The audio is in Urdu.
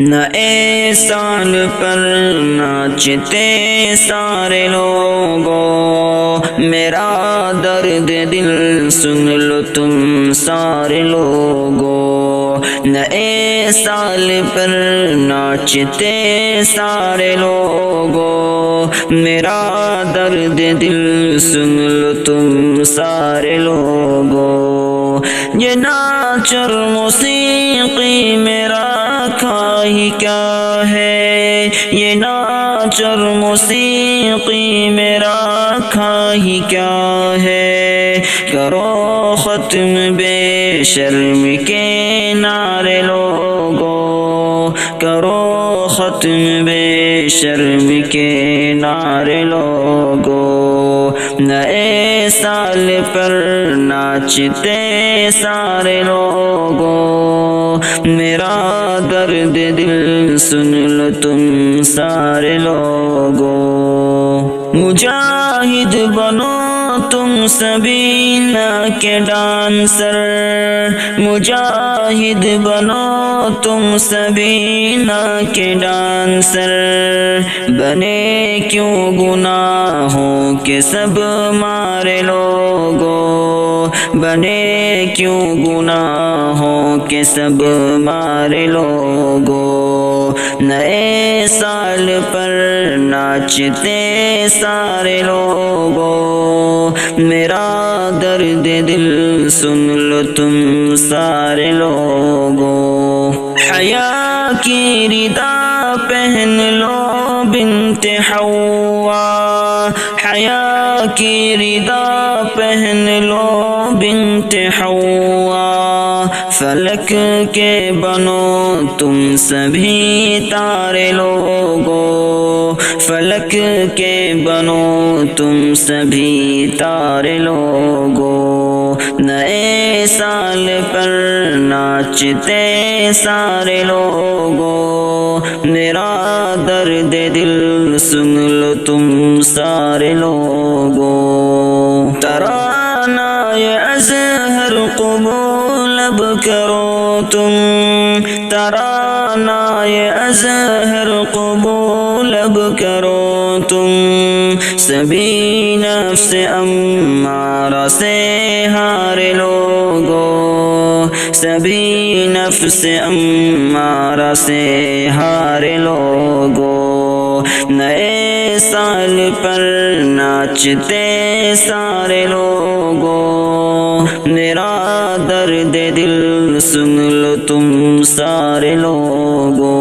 نئے سال پر ناچتے سارے لوگوں، میرا درد دل سن لو تم سارے لوگوں۔ نئے سال پر ناچتے سارے لوگوں، میرا درد دل سن لو تم سارے لوگوں۔ یہ ناچ اور موسیقی میرا کھائی کیا ہے، یہ ناچ اور موسیقی میرا کھائی کیا ہے۔ کرو ختم بے شرم کے نعرے لوگوں، کرو ختم بے شرم کے نعرے لوگوں۔ نئے سال پر ناچتے سارے لوگوں، میرا درد دل سن لو تم سارے لوگوں۔ مجاہد بنو تم سبینہ کے ڈانسر، مجاہد بنو تم سبینہ کے ڈانسر۔ بنے کیوں گناہوں کے سب مارے لوگوں، بنے کیوں گناہوں کے سب مارے لوگوں۔ نئے سال پر ناچتے سارے لوگوں، میرا درد دل سن لو تم سارے لوگوں۔ حیا کی ردا پہن لو بنت حوا، حیا کی ردا پہن لو بنت حوا۔ فلک کے بنو تم سبھی تارے لوگوں، فلک کے بنو تم سبھی تارے لوگوں۔ نئے سال پر ناچتے سارے لوگوں، میرا درد دل سن لو تم سارے لوگوں۔ ترانۂ ازہر قبول اب کرو تم، ترانۂ ازہر قبول اب کرو تم۔ سبھی نفس امارہ سے ہارے لوگوں، سبھی نفس امارہ سے ہارے لوگوں۔ نئے سال پر ناچتے سارے لوگوں، میرا درد دل سن لو تم سارے لوگوں۔